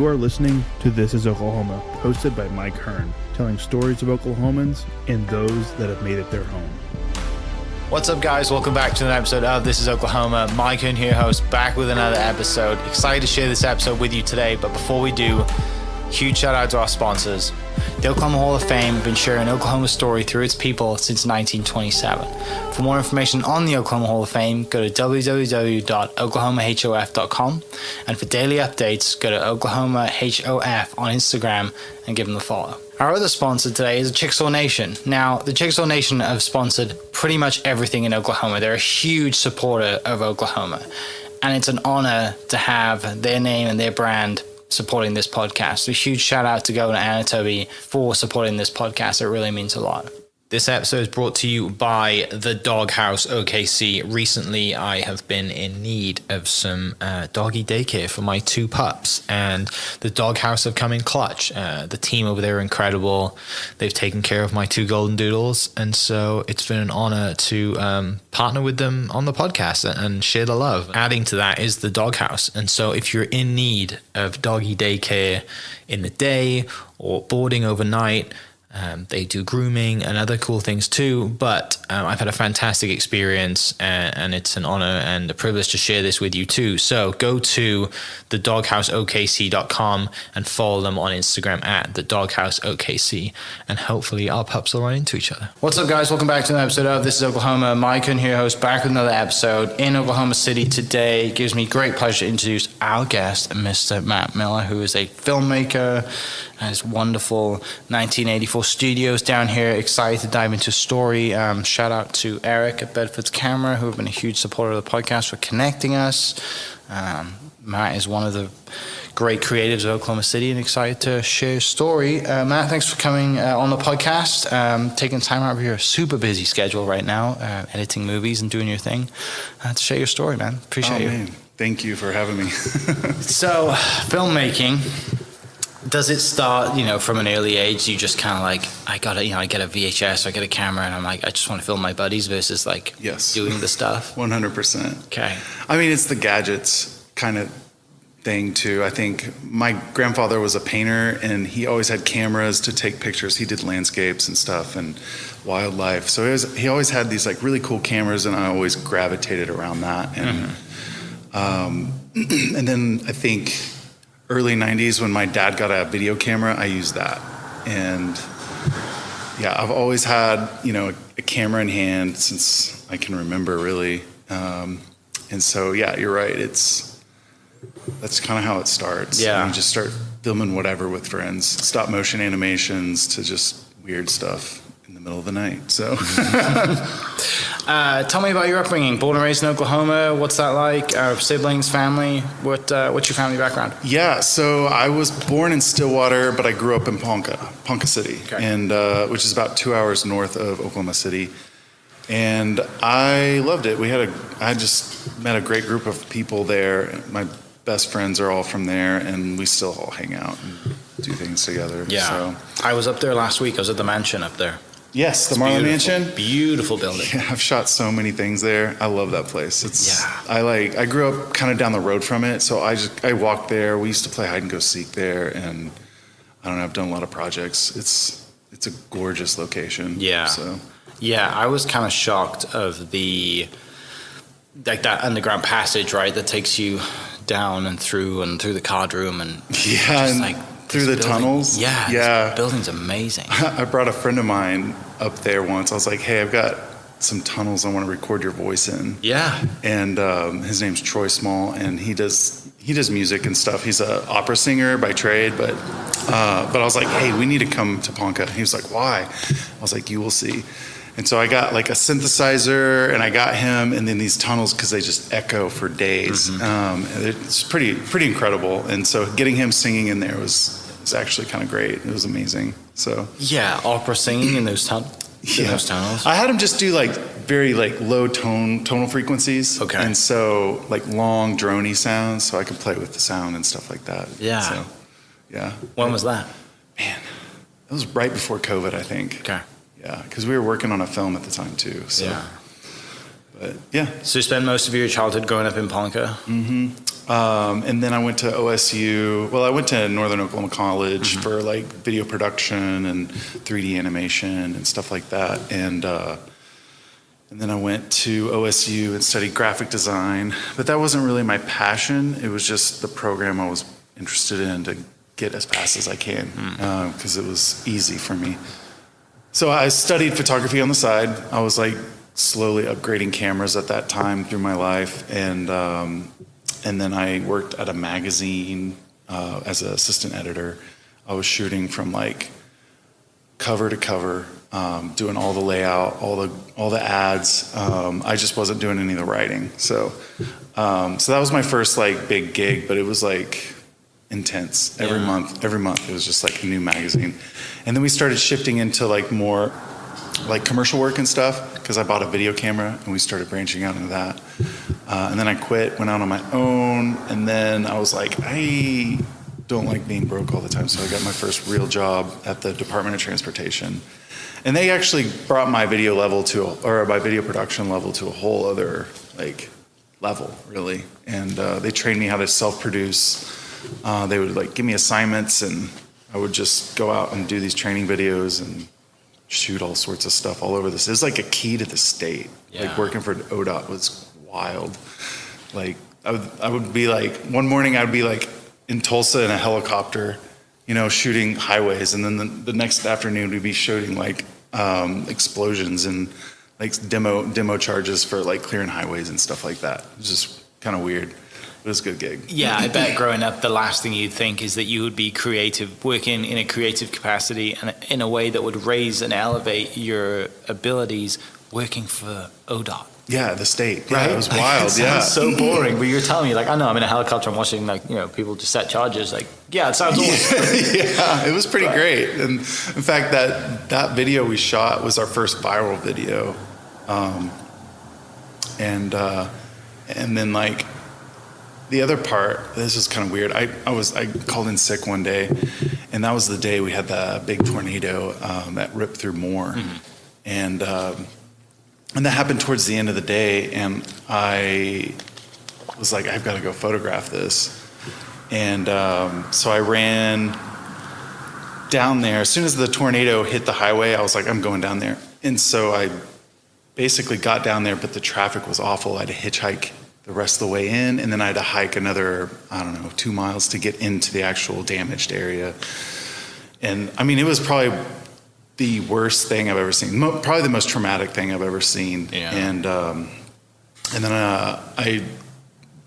You are listening to This is Oklahoma, hosted by Mike Hearn, telling stories of Oklahomans and those that have made it their home. What's up, guys? Welcome back to another episode of This is Oklahoma. Mike Hearn here, host, back with another episode. Excited to share this episode with you today, but before we do, huge shout out to our sponsors. The Oklahoma Hall of Fame has been sharing Oklahoma's story through its people since 1927. For more information on the Oklahoma Hall of Fame, go to www.oklahomahof.com. And for daily updates, go to oklahomahof on Instagram and give them a follow. Our other sponsor today is Chickasaw Nation. Now, the Chickasaw Nation have sponsored pretty much everything in Oklahoma. They're a huge supporter of Oklahoma. And it's an honor to have their name and their brand supporting this podcast. A huge shout out to Governor Anatobi for supporting this podcast. It really means a lot. This episode is brought to you by the Doghouse OKC. Recently, I have been in need of some doggy daycare for my two pups, and the Doghouse have come in clutch. The team over there are incredible. They've taken care of my two golden doodles, and so it's been an honor to partner with them on the podcast and share the love. Adding to that is the Doghouse, and so if you're in need of doggy daycare in the day or boarding overnight, they do grooming and other cool things too, but I've had a fantastic experience, and it's an honor and a privilege to share this with you too. So go to thedogHouseOKC.com and follow them on Instagram at thedogHouseOKC, and hopefully our pups will run into each other. What's up, guys? Welcome back to another episode of This is Oklahoma. Mike Hearn here, host, back with another episode in Oklahoma City today. It gives me great pleasure to introduce our guest, Mr. Matt Miller, who is a filmmaker, has wonderful 1984 studios down here. Excited to dive into story. Shout out to Eric at Bedford's Camera, who have been a huge supporter of the podcast, for connecting us. Matt is one of the great creatives of Oklahoma City, and excited to share his story. Matt, thanks for coming on the podcast, taking time out of your super busy schedule right now, editing movies and doing your thing, to share your story, man. Appreciate you. Man. Thank you for having me. So, filmmaking. Does it start, from an early age? You just kind of like, I get a VHS, I get a camera, and I'm like, I just want to film my buddies versus yes, doing the stuff? 100%. Okay. I mean, it's the gadgets kind of thing too. I think my grandfather was a painter, and he always had cameras to take pictures. He did landscapes and stuff and wildlife. So he always had these really cool cameras, and I always gravitated around that. And and then I think early 90s, when my dad got a video camera, I used that. And yeah, I've always had, a camera in hand since I can remember, really. And so, yeah, you're right. That's kind of how it starts. Yeah. You just start filming whatever with friends, stop motion animations to just weird stuff in the middle of the night. So tell me about your upbringing. Born and raised in Oklahoma. What's that like? Siblings, family? What's your family background? Yeah, so I was born in Stillwater, but I grew up in Ponca City, okay. And which is about 2 hours north of Oklahoma City. And I loved it. I just met a great group of people there. My best friends are all from there, and we still all hang out and do things together. Yeah, so. I was up there last week. I was at the mansion up there. Yes, the Marlin Mansion. Beautiful building. Yeah, I've shot so many things there. I love that place. I grew up kind of down the road from it, so I walked there. We used to play hide and go seek there, and I don't know, I've done a lot of projects. It's a gorgeous location. Yeah. So yeah, I was kind of shocked of that underground passage, right, that takes you down and through the card room and through the tunnels. Yeah. This building's amazing. I brought a friend of mine up there once. I was like, hey, I've got some tunnels I want to record your voice in. Yeah. And his name's Troy Small, and he does music and stuff. He's an opera singer by trade, but I was like, hey, we need to come to Ponca. He was like, why? I was like, you will see. And so I got a synthesizer, and I got him, and then these tunnels, because they just echo for days. Mm-hmm. It's pretty incredible. And so getting him singing in there was actually kind of great. It was amazing. So yeah, opera singing in those tunnels. I had him just do very low tonal frequencies. Okay. And so long droney sounds, so I could play with the sound and stuff like that. Yeah. So yeah. When was that? Man, it was right before COVID, I think. Okay. Yeah, because we were working on a film at the time too. So. Yeah. But yeah. So you spent most of your childhood growing up in Ponca? Mm-hmm. And then I went to OSU. Well, I went to Northern Oklahoma College for like video production and 3D animation and stuff like that. And then I went to OSU and studied graphic design. But that wasn't really my passion. It was just the program I was interested in to get as fast as I can, because it was easy for me. So I studied photography on the side. I was like slowly upgrading cameras at that time through my life. And then I worked at a magazine as an assistant editor. I was shooting from like cover to cover, doing all the layout, all the ads. I just wasn't doing any of the writing. So that was my first like big gig, but it was like intense. Every month it was just like a new magazine. And then we started shifting into like more like commercial work and stuff, because I bought a video camera and we started branching out into that. And then I quit, went out on my own, and then I was like, I don't like being broke all the time, so I got my first real job at the Department of Transportation. And they actually brought my video production level to a whole other like level, really. And they trained me how to self-produce. They would like give me assignments, and I would just go out and do these training videos and shoot all sorts of stuff all over this. It was like a key to the state. Yeah. Like working for ODOT was wild. Like I would be like, one morning I would be like in Tulsa in a helicopter, shooting highways, and then the next afternoon we'd be shooting like explosions and like demo charges for like clearing highways and stuff like that. It was just kind of weird. It was a good gig. Yeah, I bet growing up, the last thing you'd think is that you would be creative, working in a creative capacity and in a way that would raise and elevate your abilities working for ODOT. Yeah, the state. Right? Yeah, it was wild. It sounds so boring, but you're telling me like, I know I'm in a helicopter, I'm watching like, people just set charges. Like, yeah, it sounds awesome. Yeah, it was pretty great. And in fact, that video we shot was our first viral video. And then like, the other part, this is kind of weird. I called in sick one day, and that was the day we had the big tornado that ripped through Moore, and that happened towards the end of the day. And I was like, I've got to go photograph this, and so I ran down there. As soon as the tornado hit the highway, I was like, I'm going down there, and so I basically got down there, but the traffic was awful. I had to hitchhike the rest of the way in, and then I had to hike another, 2 miles to get into the actual damaged area. And I mean, it was probably the worst thing I've ever seen, probably the most traumatic thing I've ever seen. Yeah. And then I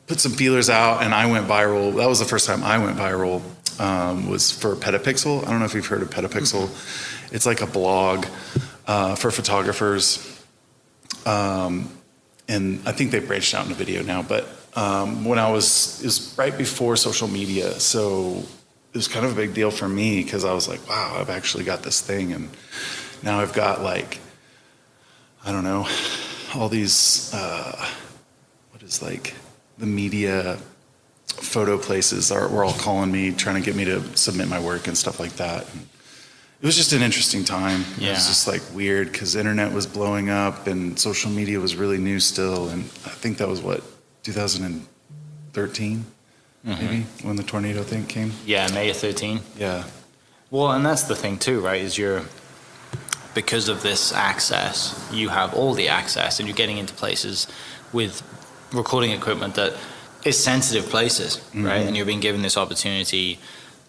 put some feelers out, and I went viral. That was the first time I went viral, was for Petapixel. I don't know if you've heard of Petapixel. It's like a blog for photographers. And I think they branched out into video now, but when it was right before social media, so it was kind of a big deal for me, because I was like, wow, I've actually got this thing, and now I've got like, I don't know, all these, what is like the media photo places were all calling me, trying to get me to submit my work and stuff like that. And it was just an interesting time. Yeah. It was just like weird, because the internet was blowing up and social media was really new still. And I think that was 2013, maybe, when the tornado thing came. Yeah, May of 13. Yeah. Well, and that's the thing too, right? Is because of this access, you have all the access, and you're getting into places with recording equipment that is sensitive places, right? And you're being given this opportunity,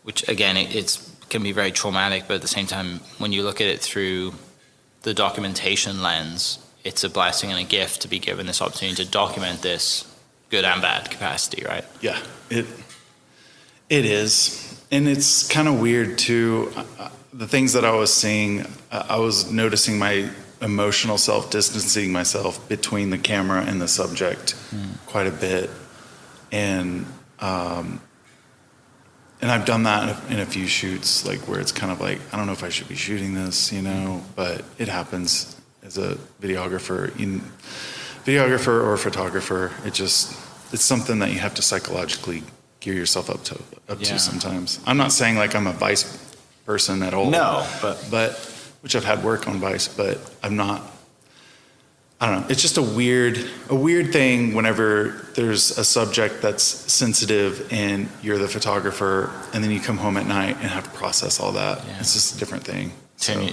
which again, it's can be very traumatic, but at the same time, when you look at it through the documentation lens, it's a blessing and a gift to be given this opportunity to document this good and bad capacity, right? Yeah, it is. And it's kind of weird too. The things that I was seeing, I was noticing my emotional self distancing myself between the camera and the subject quite a bit. And I've done that in a few shoots, like where it's kind of like, I don't know if I should be shooting this, but it happens as a videographer or photographer. It's something that you have to psychologically gear yourself up to sometimes. I'm not saying like I'm a Vice person at all. No, but which I've had work on Vice, but I I don't know. It's just a weird thing whenever there's a subject that's sensitive and you're the photographer, and then you come home at night and have to process all that. Yeah. It's just a different thing.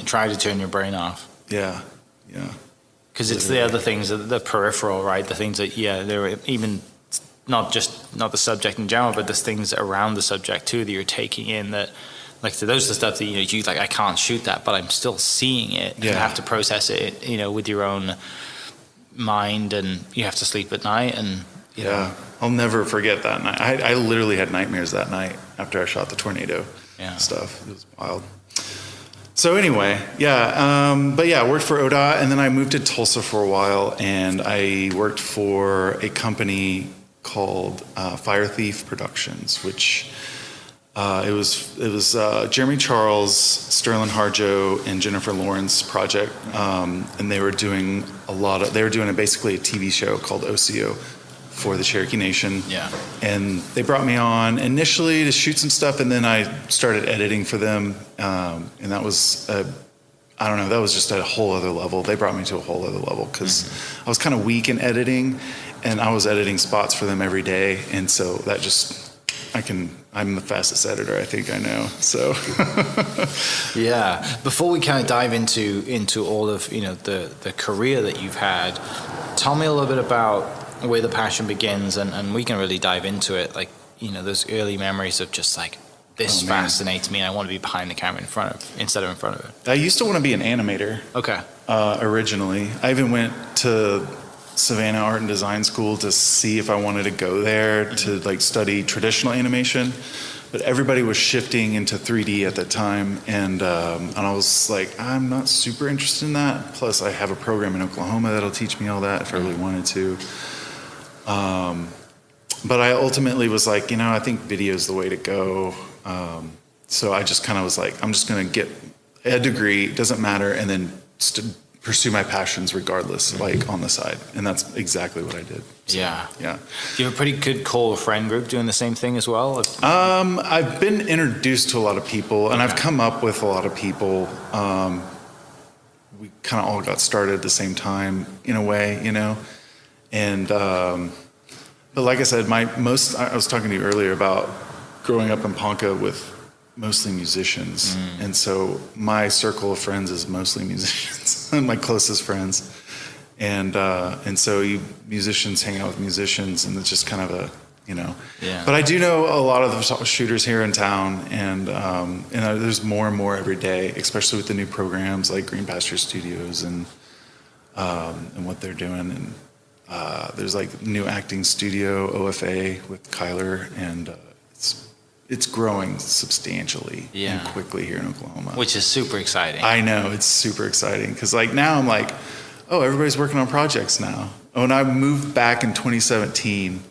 Try to turn your brain off. Yeah. Because it's the other things, the peripheral, right? The things that, they're even not the subject in general, but there's things around the subject too that you're taking in that. Like, so those are the stuff that, you like, I can't shoot that, but I'm still seeing it. Yeah. You have to process it, with your own mind, and you have to sleep at night. And, you know. I'll never forget that night. I literally had nightmares that night after I shot the tornado stuff. It was wild. So anyway, I worked for ODOT, and then I moved to Tulsa for a while, and I worked for a company called Fire Thief Productions, which... It was Jeremy Charles, Sterling Harjo, and Jennifer Lawrence project, and they were doing basically a TV show called OCO for the Cherokee Nation. Yeah. And they brought me on initially to shoot some stuff, and then I started editing for them, and that was that was just at a whole other level. They brought me to a whole other level because I was kind of weak in editing, and I was editing spots for them every day, and so that just. I'm the fastest editor I think I know. So yeah. Before we kind of dive into all of the career that you've had, tell me a little bit about where the passion begins, and we can really dive into it. Like those early memories of just like this fascinates me, and I want to be behind the camera instead of in front of it. I used to want to be an animator. Okay. Originally, I even went to Savannah Art and Design School to see if I wanted to go there to like study traditional animation, but everybody was shifting into 3D at that time, and I was like, I'm not super interested in that. Plus, I have a program in Oklahoma that'll teach me all that if I really wanted to. But I ultimately was like, I think video is the way to go. So I just kind of was like, I'm just going to get a degree, it doesn't matter, and then pursue my passions regardless, like on the side. And that's exactly what I did. So, yeah. Do you have a pretty good core friend group doing the same thing as well? I've been introduced to a lot of people, and I've come up with a lot of people. We kind of all got started at the same time in a way, and but like I said, I was talking to you earlier about growing up in Ponca with mostly musicians, and so my circle of friends is mostly musicians, my closest friends, and so musicians hang out with musicians, and it's just kind of a But I do know a lot of the shooters here in town, and there's more and more every day, especially with the new programs like Green Pasture Studios and what they're doing, and there's like new acting studio OFA with Kyler, and it's growing substantially and quickly here in Oklahoma. Which is super exciting. I know, it's super exciting. Because like now I'm like, oh, everybody's working on projects now. When I moved back in 2017,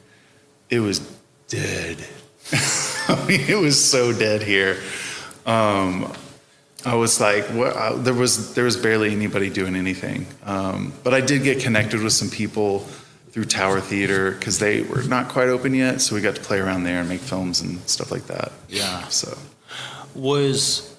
it was dead. I mean, it was so dead here. I was like, what? There was barely anybody doing anything. But I did get connected with some people through Tower Theater because they were not quite open yet, so we got to play around there and make films and stuff like that. Yeah. So, was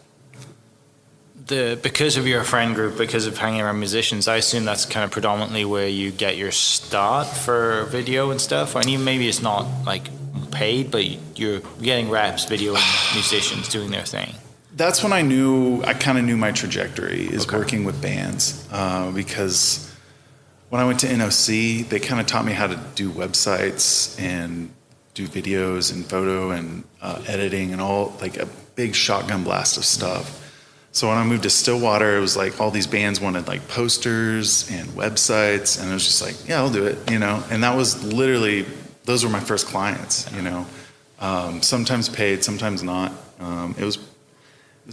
because of your friend group, because of hanging around musicians, I assume that's kind of predominantly where you get your start for video and stuff. I mean, maybe it's not like paid, but you're getting reps, video and musicians doing their thing. That's when I kind of knew my trajectory is working with bands, because when I went to NOC, they kind of taught me how to do websites and do videos and photo and editing and all, like a big shotgun blast of stuff. So when I moved to Stillwater, it was like all these bands wanted like posters and websites, and I was just like, yeah, I'll do it, And that was literally, those were my first clients, Sometimes paid, sometimes not. It was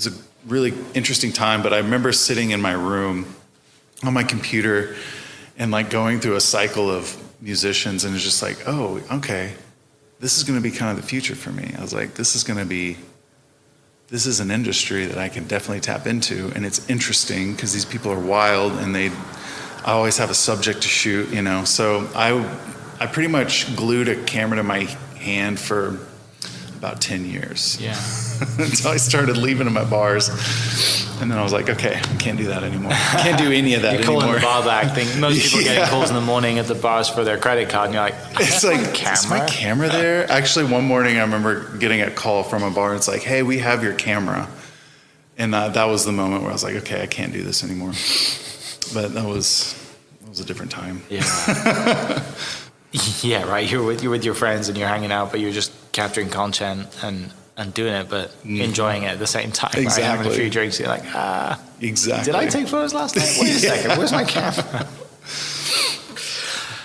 a really interesting time, but I remember sitting in my room on my computer and like going through a cycle of musicians, and it's just like, oh, okay, this is going to be kind of the future for me. I was like, this is an industry that I can definitely tap into, and it's interesting because these people are wild, and I always have a subject to shoot, So I pretty much glued a camera to my hand for about 10 years. Yeah. until I started leaving them at bars. And then I was like, okay, I can't do that anymore. I can't do any of that You're anymore. calling the bar back thing. Most people Yeah. getting calls in the morning at the bars for their credit card, and you're like, It's like, is my camera there? Actually, one morning I remember getting a call from a bar. It's like, hey, we have your camera. And that was the moment where I was like, okay, I can't do this anymore. But that was a different time. Yeah. Yeah, right. You're with your friends and you're hanging out, but you're just capturing content and doing it, but enjoying it at the same time. Exactly. Right? Having a few drinks, you're like, Exactly. did I take photos last night? Wait a second, where's my camera?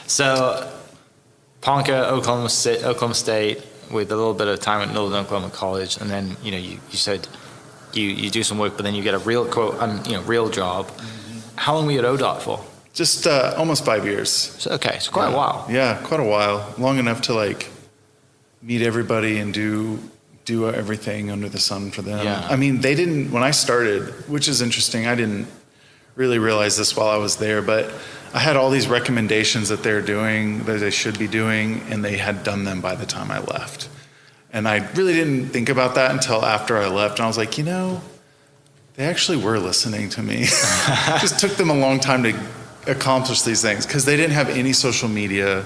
So, Ponca, Oklahoma State, with a little bit of time at Northern Oklahoma College, and then you said you do some work, but then you get a real real job. Mm-hmm. How long were you at ODOT for? Just almost 5 years. So quite a while. Yeah, quite a while. Long enough to like meet everybody and do everything under the sun for them. Yeah. I mean, they didn't, when I started, which is interesting, I didn't really realize this while I was there, but I had all these recommendations that they're doing, that they should be doing, and they had done them by the time I left. And I really didn't think about that until after I left. And I was like, they actually were listening to me. It just took them a long time to accomplish these things because they didn't have any social media.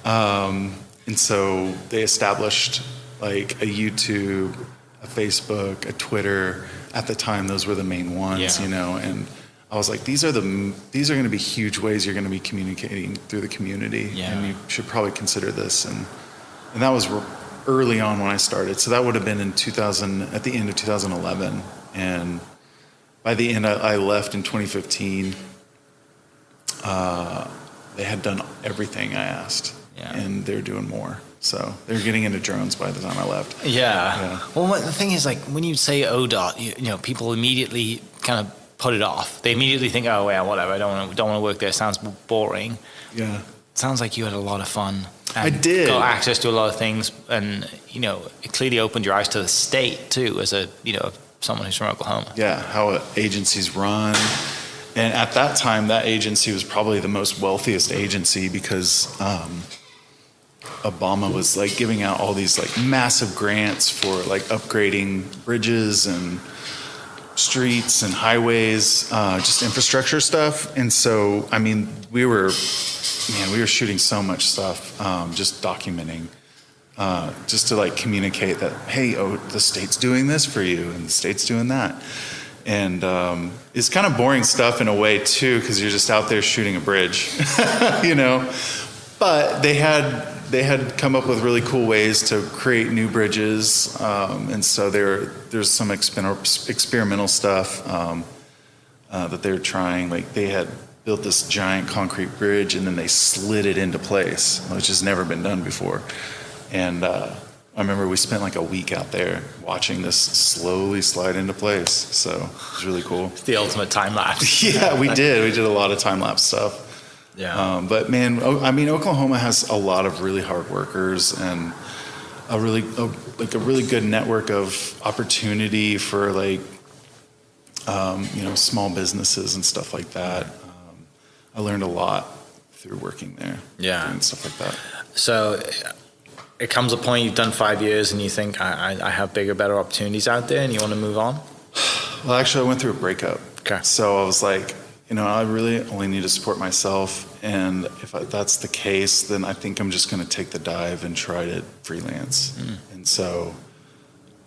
And so they established like a YouTube, a Facebook, a Twitter. At the time, those were the main ones, and I was like, these are going to be huge ways you're going to be communicating through the community. Yeah. And you should probably consider this. And that was early on when I started. So that would have been at the end of 2011. And by the end, I left in 2015. They had done everything I asked, and they're doing more. So they're getting into drones by the time I left. Yeah. Well, the thing is, like, when you say ODOT, people immediately kind of put it off. They immediately think, oh, yeah, whatever. I don't want to work there. It sounds boring. Yeah. It sounds like you had a lot of fun. I did. Got access to a lot of things, and it clearly opened your eyes to the state too, as someone who's from Oklahoma. Yeah, how agencies run. And at that time, that agency was probably the most wealthiest agency because Obama was like giving out all these like massive grants for like upgrading bridges and streets and highways, just infrastructure stuff. And so, I mean, we were shooting so much stuff, just documenting, just to like communicate that, hey, the state's doing this for you and the state's doing that. And it's kind of boring stuff in a way too, because you're just out there shooting a bridge, But they had come up with really cool ways to create new bridges, and so there's some experimental stuff that they're trying. Like they had built this giant concrete bridge, and then they slid it into place, which has never been done before. And I remember we spent like a week out there watching this slowly slide into place. So it was really cool. It's the ultimate time lapse. Yeah, we did. We did a lot of time lapse stuff. Yeah. But man, I mean, Oklahoma has a lot of really hard workers and a really good network of opportunity for like, small businesses and stuff like that. I learned a lot through working there. Yeah. And stuff like that. So it comes a point you've done 5 years and you think I have bigger, better opportunities out there and you want to move on? Well, actually I went through a breakup. Okay. So I was like, I really only need to support myself. And if that's the case, then I think I'm just going to take the dive and try to freelance. And so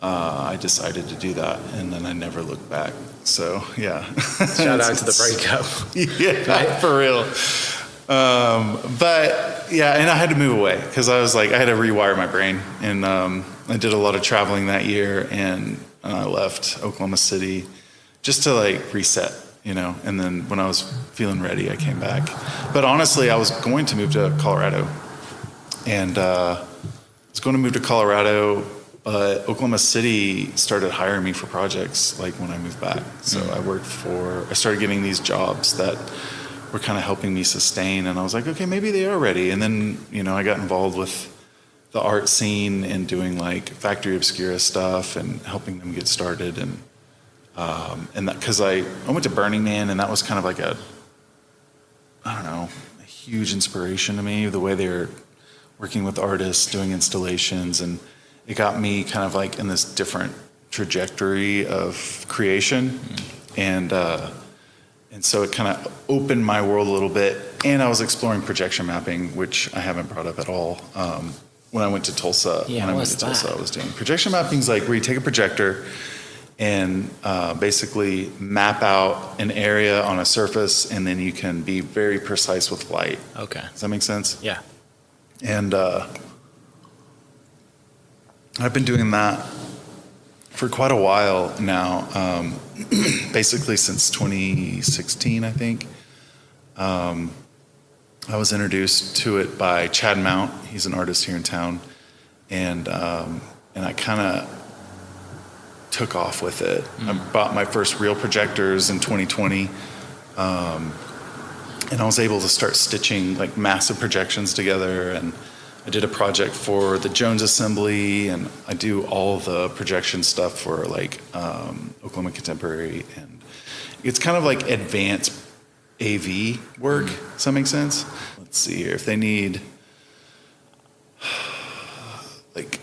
I decided to do that. And then I never looked back. So, yeah. Shout out to the breakup. Yeah, right? For real. But, yeah, and I had to move away because I was like, I had to rewire my brain. And I did a lot of traveling that year. And I left Oklahoma City just to, like, reset. And then when I was feeling ready, I came back. But honestly, I was going to move to Colorado. And I was going to move to Colorado, but Oklahoma City started hiring me for projects like when I moved back. So I started getting these jobs that were kind of helping me sustain. And I was like, okay, maybe they are ready. And then, I got involved with the art scene and doing like Factory Obscura stuff and helping them get started. And that because I went to Burning Man, and that was kind of like a huge inspiration to me, the way they were working with artists, doing installations, and it got me kind of like in this different trajectory of creation, and so it kind of opened my world a little bit. And I was exploring projection mapping, which I haven't brought up at all. When I went to Tulsa, I was doing projection mapping. Is like where you take a projector and basically map out an area on a surface, and then you can be very precise with light. Okay. Does that make sense? Yeah. And I've been doing that for quite a while now, basically since 2016, I think. I was introduced to it by Chad Mount. He's an artist here in town, and I kind of took off with it. I bought my first real projectors in 2020, and I was able to start stitching like massive projections together. And I did a project for the Jones Assembly, and I do all the projection stuff for like Oklahoma Contemporary, and it's kind of like advanced AV work. Does that make sense? Let's see here. If they need like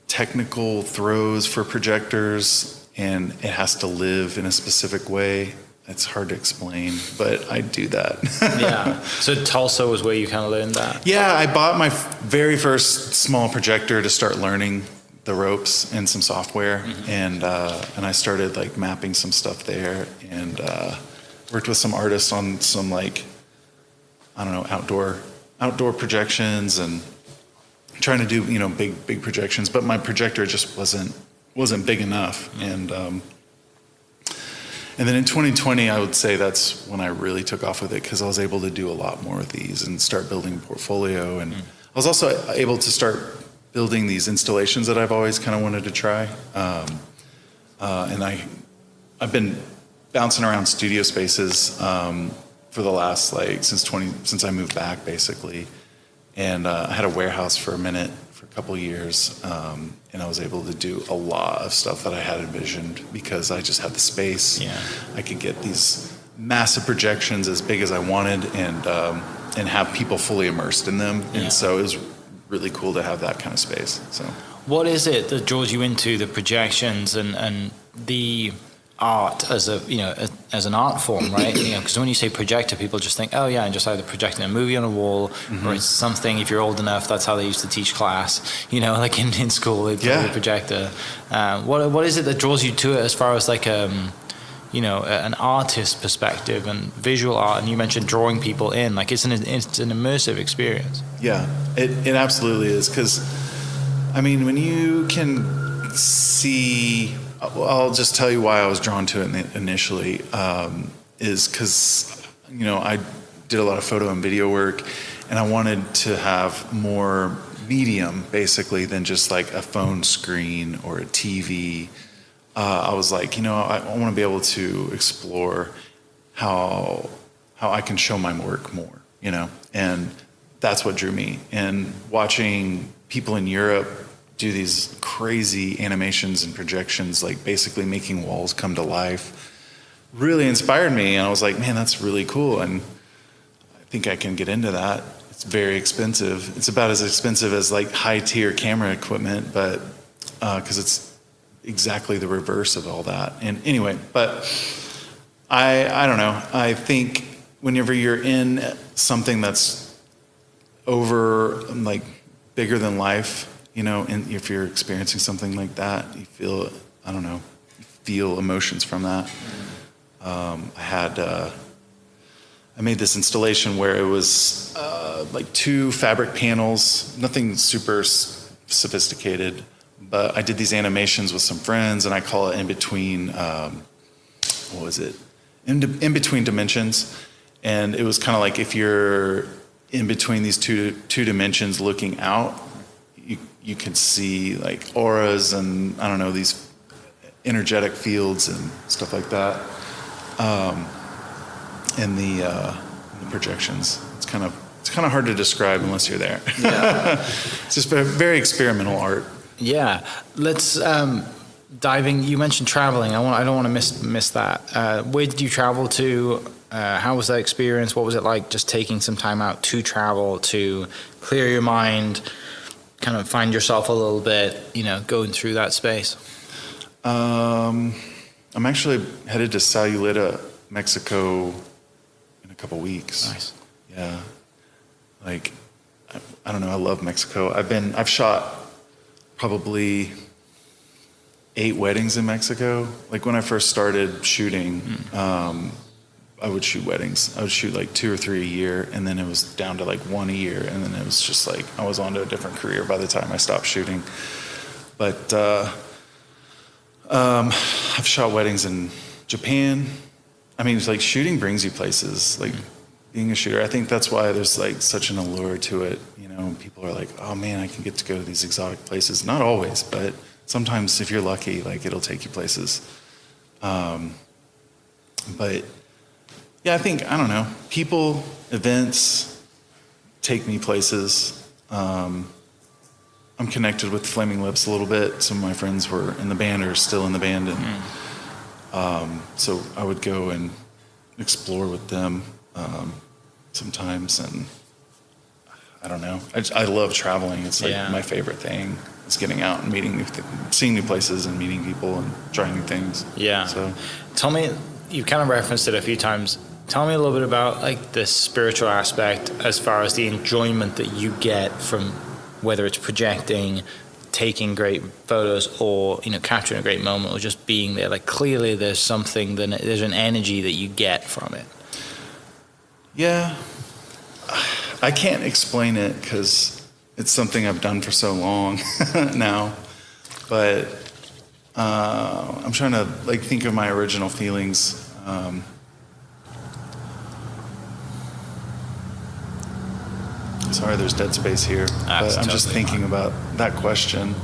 technical throws for projectors and it has to live in a specific way, it's hard to explain, but I do that. Yeah. So Tulsa was where you kind of learned that? Yeah, I bought my very first small projector to start learning the ropes and some software, and I started like mapping some stuff there, and worked with some artists on some like, I don't know, outdoor projections, and trying to do, you know, big projections, but my projector just wasn't big enough. And then in 2020, I would say that's when I really took off with it, because I was able to do a lot more of these and start building a portfolio. And I was also able to start building these installations that I've always kind of wanted to try. And I've been bouncing around studio spaces for the last, like, since I moved back, basically. And I had a warehouse for a minute, for a couple of years, and I was able to do a lot of stuff that I had envisioned because I just had the space. Yeah. I could get these massive projections as big as I wanted, and have people fully immersed in them. Yeah. And so it was really cool to have that kind of space. So, what is it that draws you into the projections and the art as as an art form, right? Because when you say projector, people just think, oh yeah, and just either projecting a movie on a wall, or it's something. If you're old enough, that's how they used to teach class. Like in school, they play the projector. What is it that draws you to it, as far as like an artist perspective and visual art? And you mentioned drawing people in. Like it's an immersive experience. Yeah, it absolutely is. Because I mean, when you can see. Well, I'll just tell you why I was drawn to it initially, is because, I did a lot of photo and video work, and I wanted to have more medium, basically, than just like a phone screen or a TV. I was like, I want to be able to explore how I can show my work more, and that's what drew me. And watching people in Europe do these crazy animations and projections, like basically making walls come to life, really inspired me. And I was like, man, that's really cool. And I think I can get into that. It's very expensive. It's about as expensive as like high tier camera equipment, but because it's exactly the reverse of all that. And anyway, but I don't know. I think whenever you're in something that's over, like, bigger than life, and if you're experiencing something like that, you feel, you feel emotions from that. I made this installation where it was like 2 fabric panels, nothing super sophisticated, but I did these animations with some friends, and I call it in between, in between dimensions. And it was kind of like if you're in between these two dimensions looking out, you can see like auras and these energetic fields and stuff like that, in the projections. It's kind of hard to describe unless you're there. Yeah. It's just very experimental art. Yeah, let's diving. You mentioned traveling. I don't want to miss that. Where did you travel to? How was that experience? What was it like just taking some time out to travel, to clear your mind, kind of find yourself a little bit, going through that space? I'm actually headed to Sayulita, Mexico in a couple weeks. Nice. Yeah. Like, I don't know. I love Mexico. I've shot probably 8 weddings in Mexico. Like when I first started shooting, I would shoot weddings. I would shoot like 2 or 3 a year, and then it was down to like 1 a year, and then it was just like I was on to a different career by the time I stopped shooting. But I've shot weddings in Japan. I mean, it's like shooting brings you places. Like being a shooter, I think that's why there's like such an allure to it. You know, people are like, oh man, I can get to go to these exotic places. Not always, but sometimes if you're lucky, like it'll take you places. But yeah, I don't know, people, events take me places. I'm connected with Flaming Lips a little bit. Some of my friends were in the band or still in the band. And so I would go and explore with them sometimes. And I don't know. I love traveling. It's like my favorite thing is getting out and meeting seeing new places and meeting people and trying new things. Yeah. So tell me, you kind of referenced it a few times. Tell me a little bit about like the spiritual aspect as far as the enjoyment that you get from whether it's projecting, taking great photos, or capturing a great moment, or just being there. Like clearly there's something, there's an energy that you get from it. Yeah, I can't explain it because it's something I've done for so long now, but I'm trying to like think of my original feelings. Sorry, there's dead space here, but I'm just thinking about that question.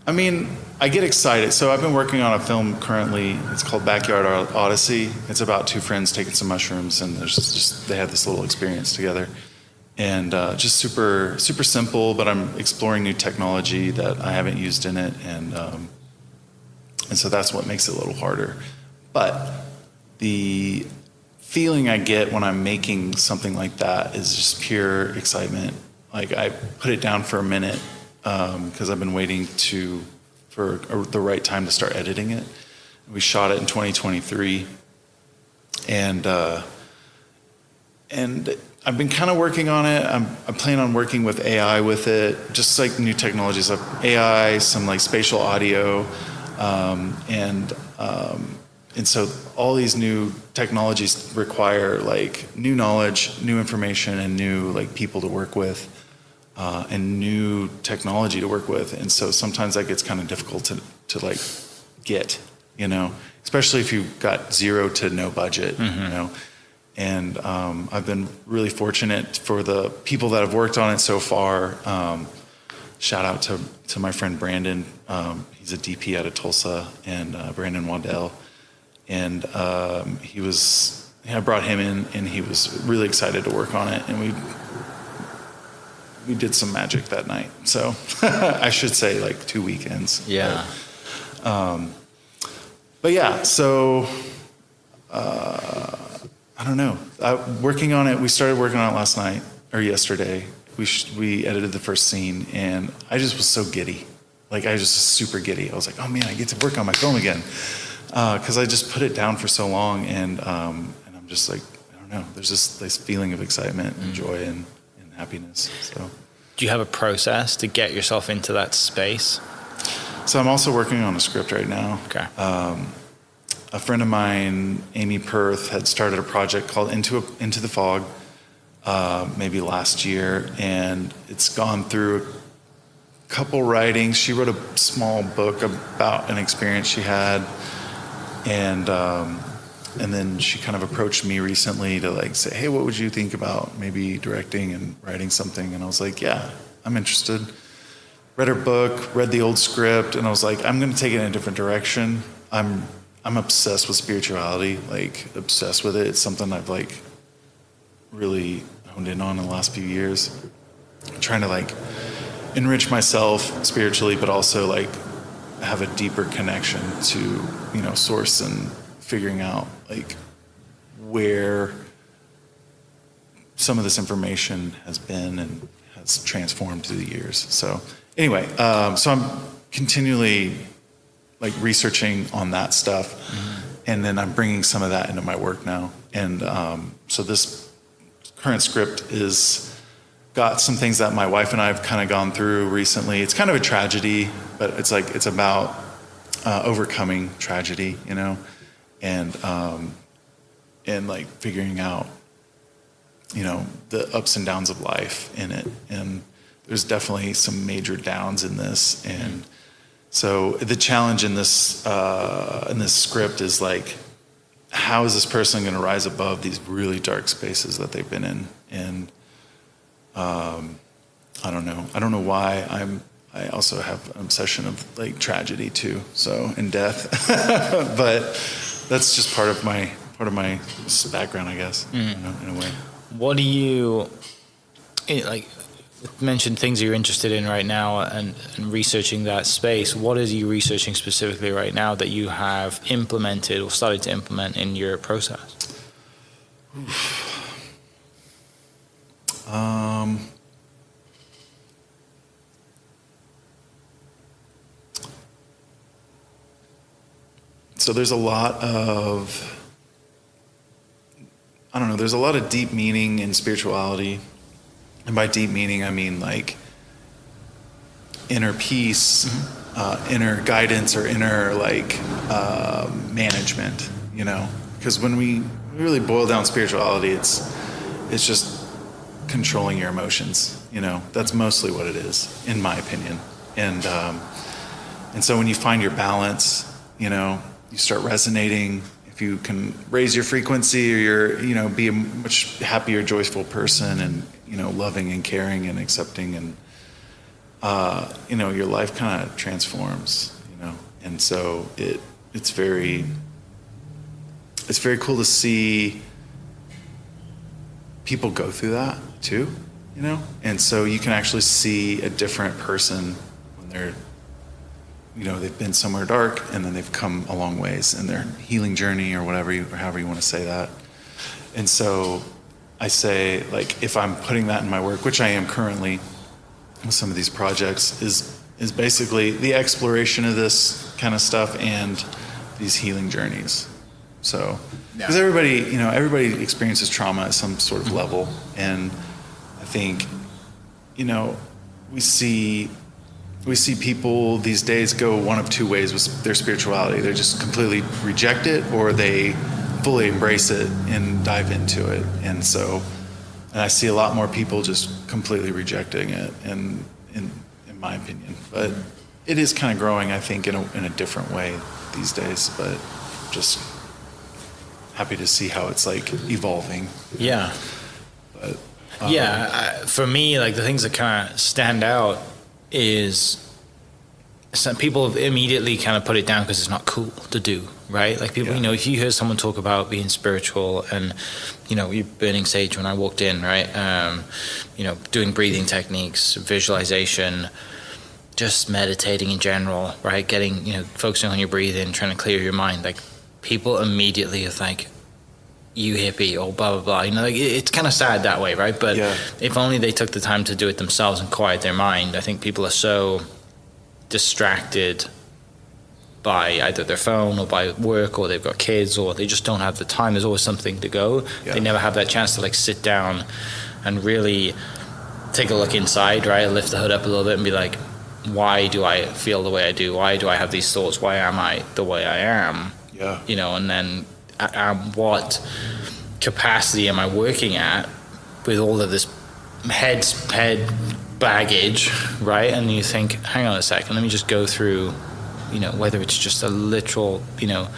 I mean, I get excited. So I've been working on a film currently. It's called Backyard Odyssey. It's about 2 friends taking some mushrooms, and they had this little experience together, and just super super simple. But I'm exploring new technology that I haven't used in it, and so that's what makes it a little harder. But the feeling I get when I'm making something like that is just pure excitement. Like I put it down for a minute because I've been waiting for the right time to start editing it. We shot it in 2023, and I've been kind of working on it. I plan on working with AI with it, just like new technologies like AI, some like spatial audio, and so all these new technologies require like new knowledge, new information, and new like people to work with, and new technology to work with. And so sometimes that gets kind of difficult to like get, especially if you've got 0 to no budget, And I've been really fortunate for the people that have worked on it so far. Shout out to my friend Brandon. He's a DP out of Tulsa, and Brandon Waddell. And I brought him in, and he was really excited to work on it. And we did some magic that night. So I should say like 2 weekends. Yeah. But yeah, so I don't know. Working on it, we started working on it last night or yesterday. We edited the first scene, and I just was so giddy. Like I was just super giddy. I was like, oh man, I get to work on my film again. Because I just put it down for so long, and I'm just like, I don't know. There's this feeling of excitement and joy and happiness. So, do you have a process to get yourself into that space? So I'm also working on a script right now. Okay. A friend of mine, Amy Perth, had started a project called Into the Fog, maybe last year, and it's gone through a couple writings. She wrote a small book about an experience she had. And then she kind of approached me recently to like say, hey, what would you think about maybe directing and writing something? And I was like, yeah, I'm interested. Read her book, read the old script, and I was like, I'm going to take it in a different direction. I'm obsessed with spirituality, like obsessed with it. It's something I've like really honed in on in the last few years. I'm trying to like enrich myself spiritually, but also like have a deeper connection to source and figuring out like where some of this information has been and has transformed through the years. So anyway, so I'm continually like researching on that stuff. And then I'm bringing some of that into my work now. And so this current script is got some things that my wife and I have kind of gone through recently. It's kind of a tragedy, but it's about overcoming tragedy, you know, and like figuring out, you know, the ups and downs of life in it. And there's definitely some major downs in this. And so the challenge in this script is like, how is this person going to rise above these really dark spaces that they've been in? And I don't know. I don't know why I also have an obsession of like tragedy too. So, and death, but that's just part of my background, I guess, you know, in a way. What do you like? Mentioned things you're interested in right now and researching that space. What is you researching specifically right now that you have implemented or started to implement in your process? So there's a lot of, I don't know, there's a lot of deep meaning in spirituality. And by deep meaning, I mean like inner peace, inner guidance, or inner like management, you know? Because when we really boil down spirituality, it's just controlling your emotions, you know? That's mostly what it is, in my opinion. And so when you find your balance, you know, you start resonating. If you can raise your frequency, or you know, be a much happier, joyful person, and you know, loving and caring and accepting, and you know, your life kind of transforms, you know. And so it's very cool to see people go through that too, you know. And so you can actually see a different person when they're, you know, they've been somewhere dark and then they've come a long ways in their healing journey, or however you want to say that. And so I say, like, if I'm putting that in my work, which I am currently with some of these projects, is basically the exploration of this kind of stuff and these healing journeys. So, because everybody experiences trauma at some sort of level, and I think, you know, we see people these days go one of two ways with their spirituality. They just completely reject it, or they fully embrace it and dive into it. And I see a lot more people just completely rejecting it, and in my opinion. But it is kind of growing, I think, in a different way these days. But just happy to see how it's like evolving. Yeah. But for me, like the things that kind of stand out is some people immediately kind of put it down because it's not cool to do, right? Like people, you know, if you hear someone talk about being spiritual and, you know, you're burning sage when I walked in, right? You know, doing breathing techniques, visualization, just meditating in general, right? Getting, you know, focusing on your breathing, trying to clear your mind. Like people immediately are like, you hippie or blah, blah, blah. You know, like it's kind of sad that way, right? But if only they took the time to do it themselves and quiet their mind. I think people are so distracted by either their phone or by work, or they've got kids, or they just don't have the time. There's always something to go. They never have that chance to like sit down and really take a look inside, right? Lift the hood up a little bit and be like, why do I feel the way I do? Why do I have these thoughts? Why am I the way I am? You know, and then what capacity am I working at with all of this head baggage, right? And you think, hang on a second, let me just go through, you know, whether it's just a literal, you know,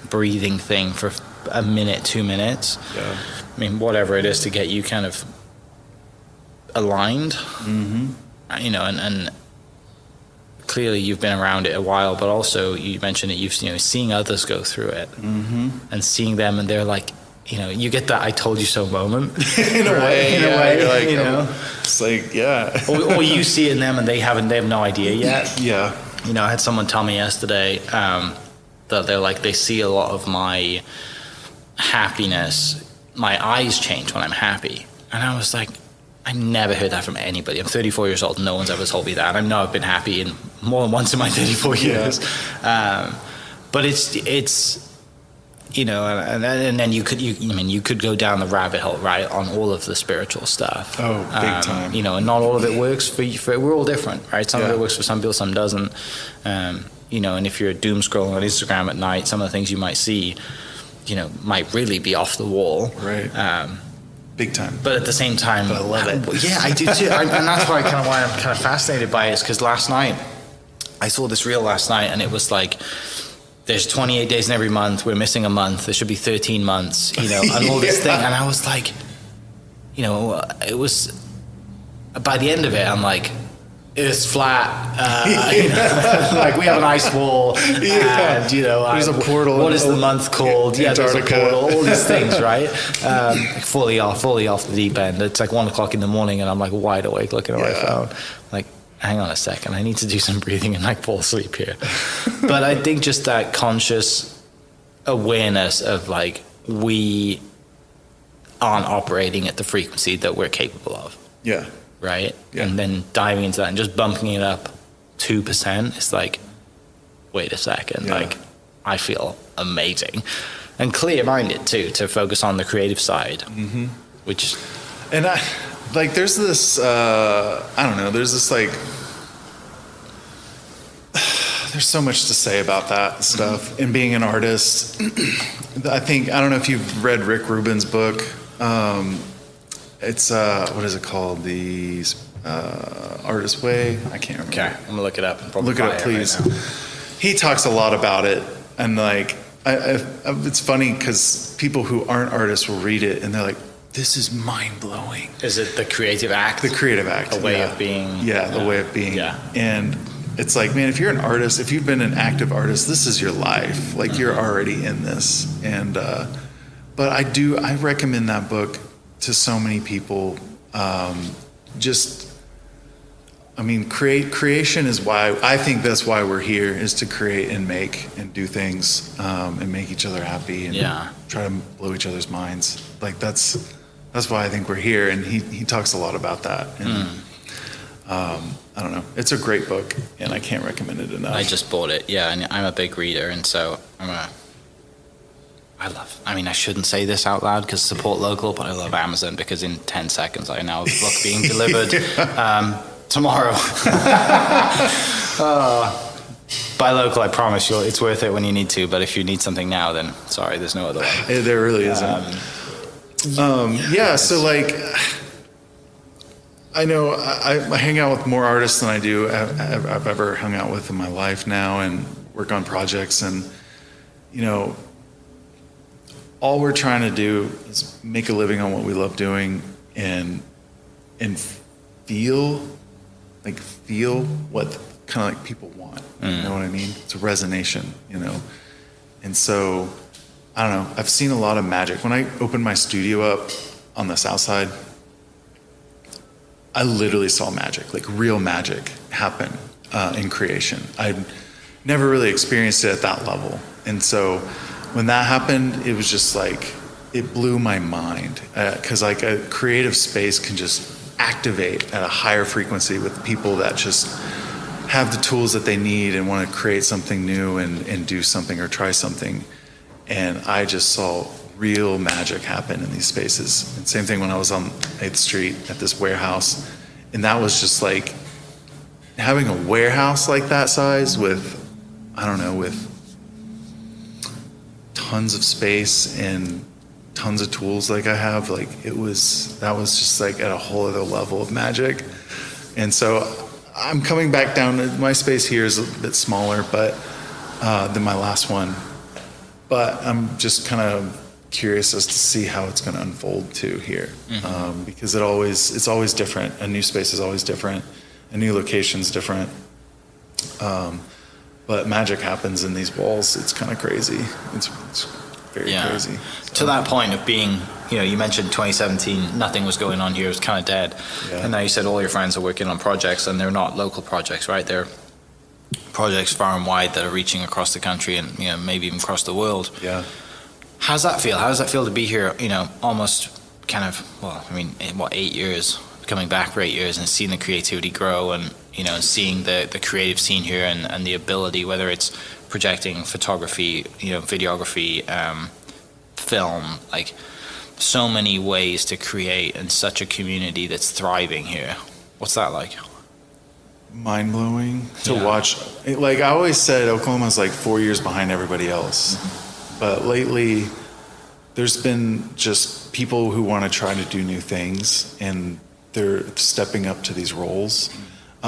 breathing thing for a minute, 2 minutes. I mean, whatever it is to get you kind of aligned, you know, and clearly you've been around it a while, but also you mentioned that you've, you know, seeing others go through it and seeing them, and they're like, you know, you get that "I told you so" moment in a way. You're like, you know, it's like, or you see it in them and they have no idea yet. Yeah. You know, I had someone tell me yesterday that they're like, they see a lot of my happiness, my eyes change when I'm happy, and I was like, I never heard that from anybody. I'm 34 years old. No one's ever told me that. I know I've been happy in more than once in my 34 years. But it's you know, and then you could go down the rabbit hole, right, on all of the spiritual stuff. Oh, big time. You know, and not all of it works for you. We're all different, right? Some of it works for some people, some doesn't. You know, and if you're doom scrolling on Instagram at night, some of the things you might see, you know, might really be off the wall. Right. Big time. But at the same time, I love it. Yeah, I do too. And that's why I'm kind of fascinated by it, is because last night, I saw this reel last night, and it was like, there's 28 days in every month, we're missing a month, there should be 13 months, you know, and all this thing. And I was like, you know, it was, by the end of it, I'm like, it's flat, you know, like we have an ice wall, and you know, there's a portal. What is the month called? Yeah, there's a portal. All these things, right? Fully off the deep end. It's like 1 o'clock in the morning, and I'm like wide awake looking at my phone. Like, hang on a second, I need to do some breathing and like fall asleep here. But I think just that conscious awareness of like we aren't operating at the frequency that we're capable of. Yeah. Right? Yeah. And then diving into that and just bumping it up 2%, it's like, wait a second, like, I feel amazing. And clear-minded, too, to focus on the creative side, which... And there's this, I don't know, there's this, like, there's so much to say about that stuff. And being an artist, I don't know if you've read Rick Rubin's book, it's what is it called? The Artist Way. I can't remember. Okay, I'm gonna look it up. And look it up, please. Right, he talks a lot about it, and like, it's funny because people who aren't artists will read it and they're like, "This is mind blowing." Is it the creative act? The creative act. A way of being. Yeah, the way of being. Yeah. And it's like, man, if you're an artist, if you've been an active artist, this is your life. Like, you're already in this. And but I recommend that book to so many people. Creation is why, I think that's why we're here, is to create and make and do things, and make each other happy and try to blow each other's minds. Like, that's why I think we're here. And he talks a lot about that. And I don't know, it's a great book and I can't recommend it enough. I just bought it. Yeah. And I'm a big reader. And so I shouldn't say this out loud because support local, but I love Amazon because in 10 seconds I now have a book being delivered tomorrow. Buy local, I promise you, it's worth it when you need to, but if you need something now, then sorry, there's no other way. There really isn't. So like, I know I hang out with more artists than I've ever hung out with in my life now, and work on projects, and you know, all we're trying to do is make a living on what we love doing, and feel what kind of like people want. You know what I mean? It's a resonation, you know. And so, I don't know, I've seen a lot of magic. When I opened my studio up on the south side, I literally saw magic, like real magic happen in creation. I'd never really experienced it at that level. And so when that happened, it was just like, it blew my mind. Because like a creative space can just activate at a higher frequency with people that just have the tools that they need and want to create something new and do something or try something. And I just saw real magic happen in these spaces. And same thing when I was on 8th Street at this warehouse. And that was just like having a warehouse like that size with tons of space and tons of tools like I have, like that was just like at a whole other level of magic. And so I'm coming back down. My space here is a bit smaller, but than my last one. But I'm just kind of curious as to see how it's going to unfold too here, because it's always different. A new space is always different. A new location's different. But magic happens in these walls. It's kind of crazy. It's very crazy. So. To that point of being, you mentioned 2017, nothing was going on here. It was kind of dead. Yeah. And now you said all your friends are working on projects, and they're not local projects, right? They're projects far and wide that are reaching across the country and, maybe even across the world. Yeah. How's that feel? How does that feel to be here, almost kind of, 8 years coming back for 8 years and seeing the creativity grow, and seeing the creative scene here, and the ability, whether it's projecting, photography, videography, film, like so many ways to create in such a community that's thriving here. What's that like? Mind-blowing to watch. Like I always said, Oklahoma's like 4 years behind everybody else, but lately there's been just people who want to try to do new things, and they're stepping up to these roles.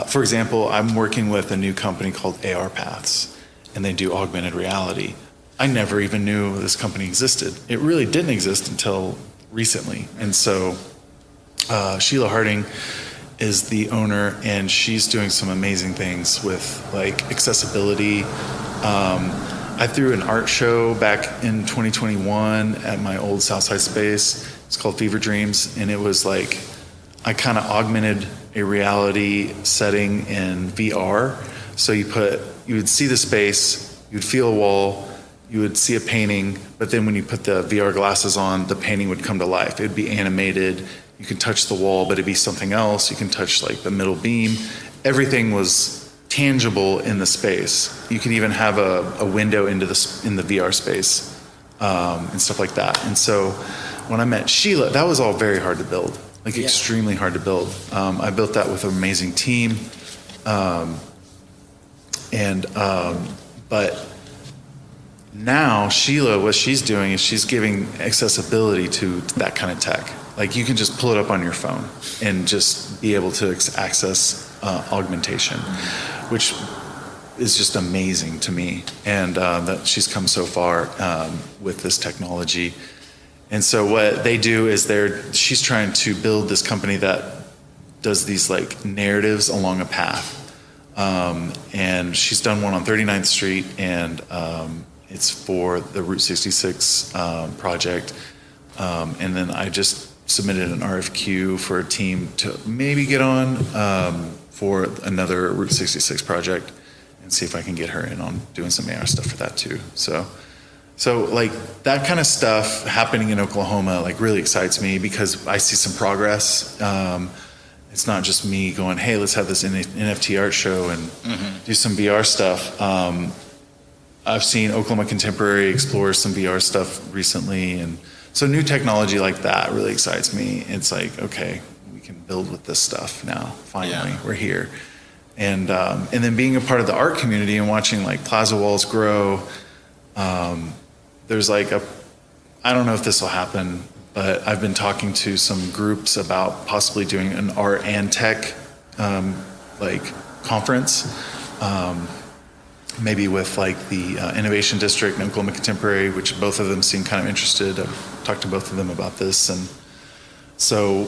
For example, I'm working with a new company called AR Paths, and they do augmented reality. I never even knew this company existed. It really didn't exist until recently. And so Sheila Harding is the owner, and she's doing some amazing things with like accessibility. I threw an art show back in 2021 at my old Southside space. It's called Fever Dreams, and it was like I kind of augmented a reality setting in VR. So you would see the space, you'd feel a wall, you would see a painting, but then when you put the VR glasses on, the painting would come to life. It'd be animated. You can touch the wall, but it'd be something else. You can touch like the middle beam. Everything was tangible in the space. You could even have a window in the VR space, and stuff like that. And so when I met Sheila, that was all very hard to build, extremely hard to build. I built that with an amazing team. But now Sheila, what she's doing is she's giving accessibility to that kind of tech. Like you can just pull it up on your phone and just be able to access augmentation, which is just amazing to me. And that she's come so far with this technology. And so what they do is she's trying to build this company that does these like narratives along a path. And she's done one on 39th Street, and it's for the Route 66 project. And then I just submitted an RFQ for a team to maybe get on for another Route 66 project, and see if I can get her in on doing some AR stuff for that too. So like that kind of stuff happening in Oklahoma like really excites me, because I see some progress. It's not just me going, hey, let's have this NFT art show and do some VR stuff. I've seen Oklahoma Contemporary explore some VR stuff recently, and so new technology like that really excites me. It's like, okay, we can build with this stuff now. Finally, we're here. And then being a part of the art community and watching like Plaza Walls grow, there's like I don't know if this will happen, but I've been talking to some groups about possibly doing an art and tech conference, maybe with like the Innovation District and Oklahoma Contemporary, which both of them seem kind of interested. I've talked to both of them about this, and so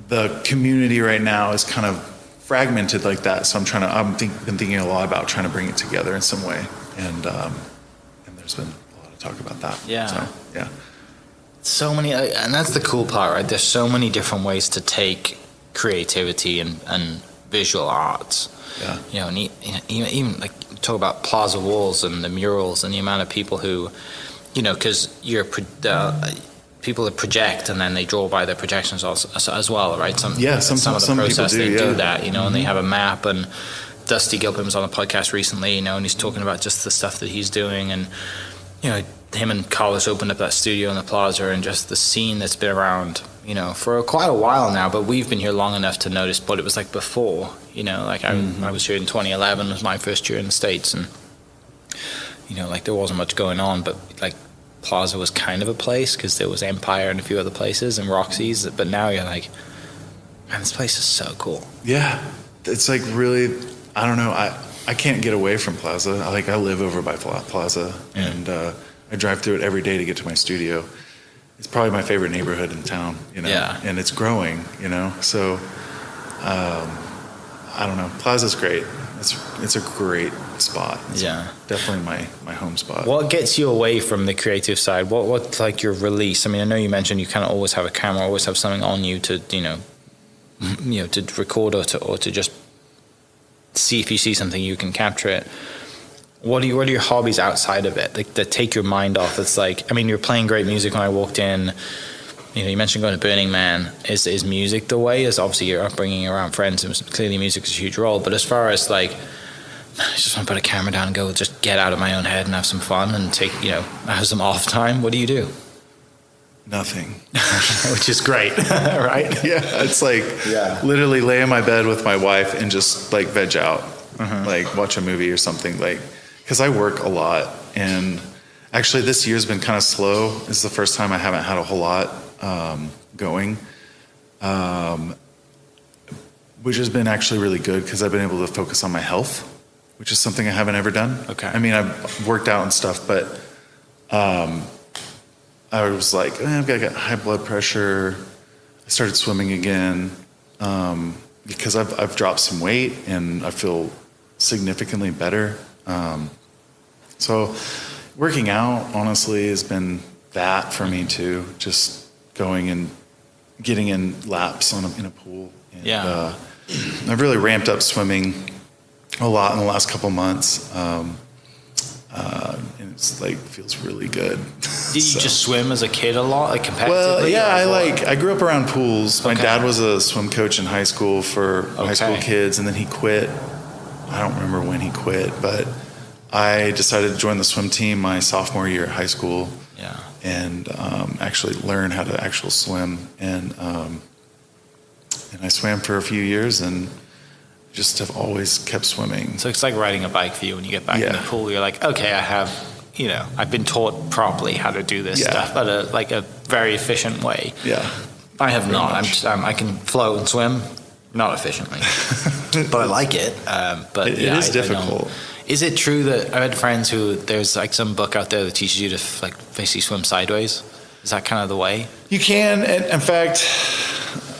the community right now is kind of fragmented like that. So I've been thinking a lot about trying to bring it together in some way, and there's been a lot of talk about that. Yeah. So, yeah. So many, and that's the cool part, right? There's so many different ways to take creativity and visual arts. Yeah. And even like talk about Plaza Walls and the murals and the amount of people who, because people that project and then they draw by their projections as well, right? Some of the process people do that, and they have a map. And Dusty Gilpin was on the podcast recently, and he's talking about just the stuff that he's doing, and him and Carlos opened up that studio in the Plaza, and just the scene that's been around, for quite a while now, but we've been here long enough to notice what it was like before, I was here in 2011, it was my first year in the States, and, there wasn't much going on, but like Plaza was kind of a place because there was Empire and a few other places and Roxy's, but now you're like, man, this place is so cool. Yeah, it's like really, I don't know, I can't get away from Plaza. I live over by Plaza, and I drive through it every day to get to my studio. It's probably my favorite neighborhood in town, and it's growing, so I don't know. Plaza's great. It's a great spot. It's definitely my home spot. What gets you away from the creative side? What's like your release? I mean, I know you mentioned you kind of always have a camera, always have something on you to to record or to just see if you see something you can capture it. What are your hobbies outside of it that take your mind off? It's like, I mean, you're playing great music when I walked in. you mentioned going to Burning Man. Is music the way? Is obviously your upbringing around friends, and clearly music is a huge role. But as far as like, I just want to put a camera down and go, just get out of my own head and have some fun and take, have some off time. What do you do? Nothing. Which is great, right? Yeah, it's like literally lay in my bed with my wife and just like veg out, like watch a movie or something. Like, because I work a lot, and actually this year's been kind of slow. This is the first time I haven't had a whole lot going, which has been actually really good because I've been able to focus on my health, which is something I haven't ever done. Okay. I mean, I've worked out and stuff, but I was like, I've got high blood pressure. I started swimming again because I've dropped some weight and I feel significantly better. So working out, honestly, has been that for me too. Just going and getting in laps in a pool. And, I've really ramped up swimming a lot in the last couple months. And it's like feels really good. Did you just swim as a kid a lot, like competitively? Well, yeah, I grew up around pools. My dad was a swim coach in high school for high school kids, and then he quit. I don't remember when he quit, but I decided to join the swim team my sophomore year at high school. Yeah. And actually learn how to actually swim, and I swam for a few years and just have always kept swimming. So it's like riding a bike for you. When you get back in the pool, you're like, okay, I've been taught properly how to do this stuff at a very efficient way. Yeah. I have not. I can float and swim, not efficiently, but I like it. But it is difficult. Is it true that I had friends who there's like some book out there that teaches you to like basically swim sideways? Is that kind of the way? You can. In fact,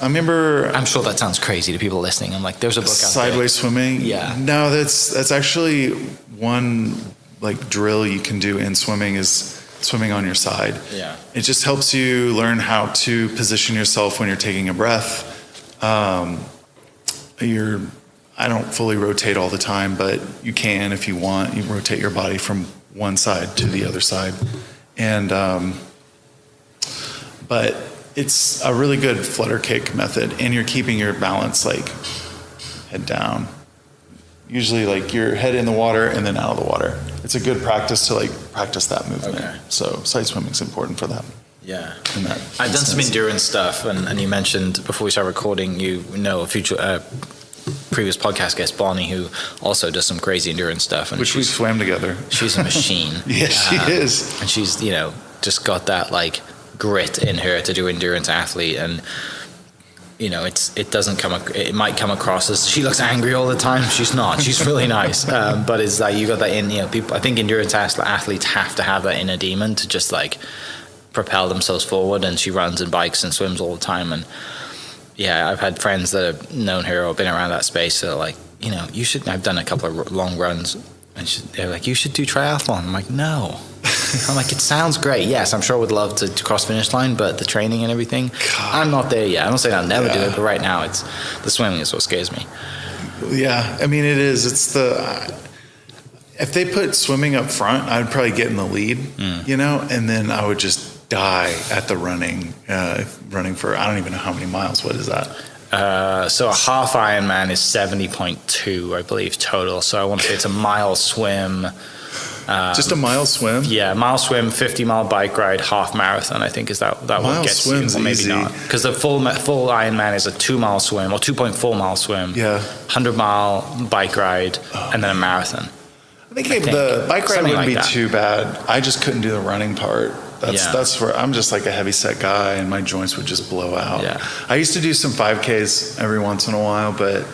I remember. I'm sure that sounds crazy to people listening. I'm like, there's a book out there. Sideways swimming. Yeah. No, that's actually one like drill you can do in swimming is swimming on your side. Yeah. It just helps you learn how to position yourself when you're taking a breath. I don't fully rotate all the time, but you can if you want. You rotate your body from one side to the other side, and but it's a really good flutter kick method, and you're keeping your balance like head down. Usually, like your head in the water and then out of the water. It's a good practice to like practice that movement. Okay. So side swimming is important for that. Yeah, I've done some endurance stuff, and you mentioned before we started recording, a future previous podcast guest, Bonnie, who also does some crazy endurance stuff, and which we swam together. She's a machine. Yeah, she is, and she's just got that like grit in her to do endurance athlete, and it might come across as she looks angry all the time. She's not. She's really nice, but it's like you got that in people. I think endurance athletes have to have that inner demon to just like propel themselves forward, and she runs and bikes and swims all the time. And I've had friends that have known her or been around that space that are like, you should. I've done a couple of long runs, and they're like, you should do triathlon. I'm like, no. I'm like, it sounds great. Yes, I'm sure I would love to cross finish line, but the training and everything, I'm not there yet. I'm not saying I'll never do it, but right now it's the swimming is what scares me. Yeah, I mean it is. It's if they put swimming up front, I'd probably get in the lead, and then I would just die at the running for I don't even know how many miles. What is that? So a half Ironman is 70.2, I believe, total. So I want to say it's a mile swim. Just a mile swim? Yeah, mile swim, 50-mile bike ride, half marathon, I think is that what gets you. Or maybe easy. not. Because the full Ironman is a 2-mile swim or 2.4-mile swim. Yeah. 100-mile bike ride, and then a marathon. I think the bike ride wouldn't be too bad. I just couldn't do the running part. That's where I'm just like a heavy set guy, and my joints would just blow out. Yeah. I used to do some 5Ks every once in a while, but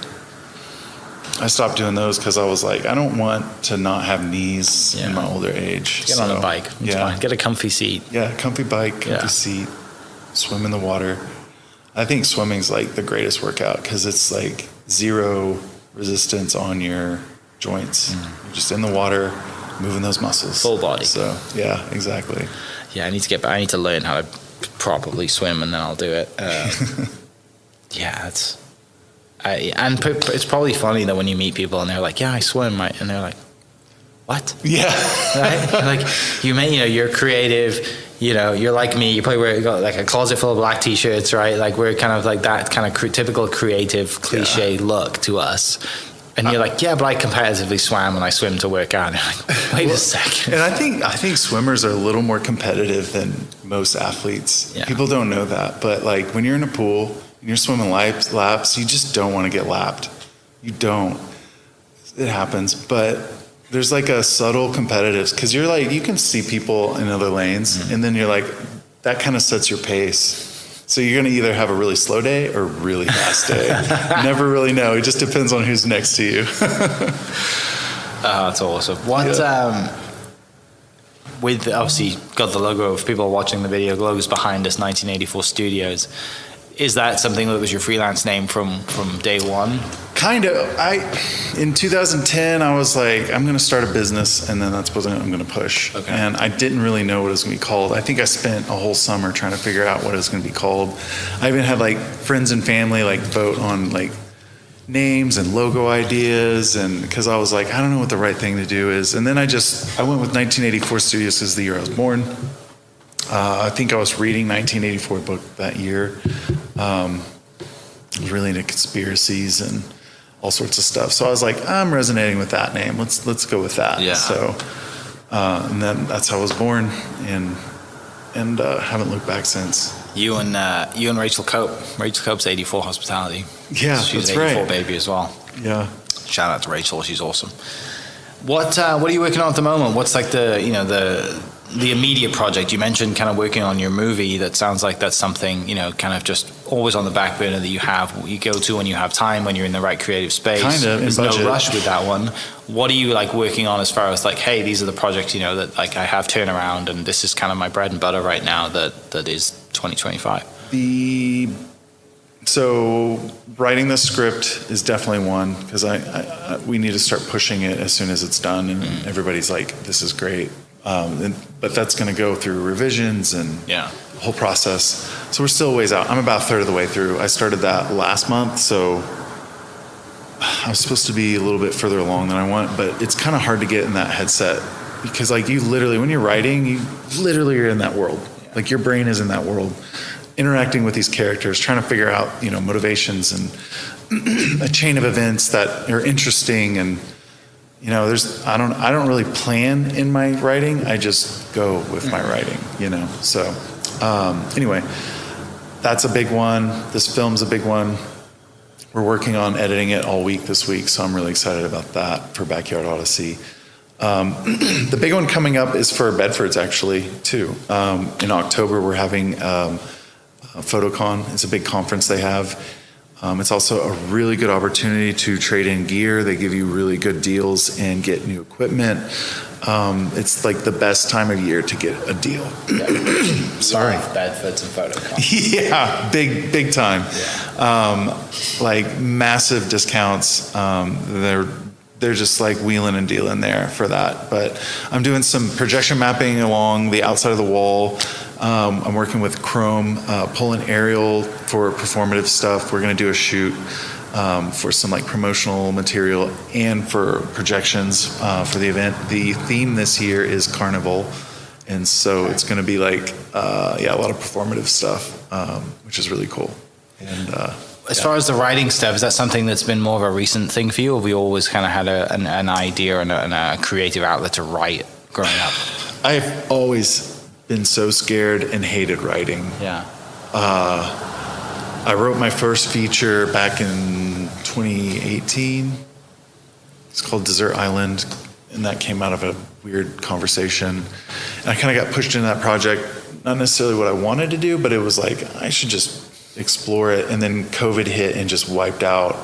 I stopped doing those because I was like, I don't want to not have knees in my older age. Get on a bike. It's fine. Get a comfy seat. Yeah, comfy bike, comfy seat, swim in the water. I think swimming's like the greatest workout because it's like zero resistance on your joints. You're just in the water, moving those muscles. Full body. So, yeah, exactly. Yeah, I need to learn how to properly swim, and then I'll do it. And it's probably funny that when you meet people and they're like, "Yeah, I swim," and they're like, "What?" Yeah, right? Like you're creative, you know, you're like me. You probably you got like a closet full of black t-shirts, right? Like we're kind of like that kind of typical creative cliche look to us. And you're like, yeah, but I competitively swam and I swim to work out. And you're like, wait a second. And I think swimmers are a little more competitive than most athletes. Yeah. People don't know that, but like when you're in a pool and you're swimming laps, you just don't want to get lapped. You don't. It happens, but there's like a subtle competitive because you're like, you can see people in other lanes, and then you're like, that kind of sets your pace. So you're going to either have a really slow day or a really fast day. You never really know. It just depends on who's next to you. That's awesome. What, with obviously got the logo of people watching the video, logos behind us, 1984 Studios. Is that something that was your freelance name from day one? Kind of. In 2010, I was like, I'm going to start a business, and then that's what I'm going to push. Okay. And I didn't really know what it was going to be called. I think I spent a whole summer trying to figure out what it was going to be called. I even had like friends and family like vote on like names and logo ideas, and because I was like, I don't know what the right thing to do is. And then I went with 1984 Studios because the year I was born. I think I was reading 1984 book that year. I was really into conspiracies and all sorts of stuff. So I was like, I'm resonating with that name. Let's go with that. Yeah. So, and then that's how I was born, and haven't looked back since. You and Rachel Cope. Rachel Cope's 84 Hospitality. Yeah, she's that's an 84 right. baby as well. Yeah. Shout out to Rachel. She's awesome. What are you working on at the moment? What's like the immediate project? You mentioned kind of working on your movie. That sounds like that's something, kind of just always on the back burner that you go to when you have time, when you're in the right creative space. Kind of. There's no rush with that one. What are you like working on as far as like, hey, these are the projects, that like I have turnaround, and this is kind of my bread and butter right now that is 2025? So writing the script is definitely one, because we need to start pushing it as soon as it's done, and everybody's like, this is great. But that's going to go through revisions and the whole process. So we're still a ways out. I'm about a third of the way through. I started that last month, so I was supposed to be a little bit further along than I want, but it's kind of hard to get in that headset, because like you literally, when you're writing, you literally are in that world. Like your brain is in that world, interacting with these characters, trying to figure out, motivations and a chain of events that are interesting. And I don't really plan in my writing. I just go with my writing, So anyway, that's a big one. This film's a big one. We're working on editing it all week this week, so I'm really excited about that for Backyard Odyssey. The big one coming up is for Bedford's actually too. In October, we're having PhotoCon. It's a big conference they have. It's also a really good opportunity to trade in gear. They give you really good deals and get new equipment. It's like the best time of year to get a deal. Sorry. Bedford's and PhotoCon. Yeah, big time. Yeah. Like massive discounts. They're just like wheeling and dealing there for that. But I'm doing some projection mapping along the outside of the wall. I'm working with Chrome, pulling aerial for performative stuff. We're going to do a shoot for some like promotional material and for projections for the event. The theme this year is Carnival, and so it's going to be like a lot of performative stuff, which is really cool. And as far as the writing stuff, is that something that's been more of a recent thing for you, or have you always kind of had an idea and a creative outlet to write growing up? I've always been so scared and hated writing. Yeah. I wrote my first feature back in 2018. It's called Desert Island, and that came out of a weird conversation. And I kind of got pushed into that project, not necessarily what I wanted to do, but it was like, I should just explore it. And then COVID hit and just wiped out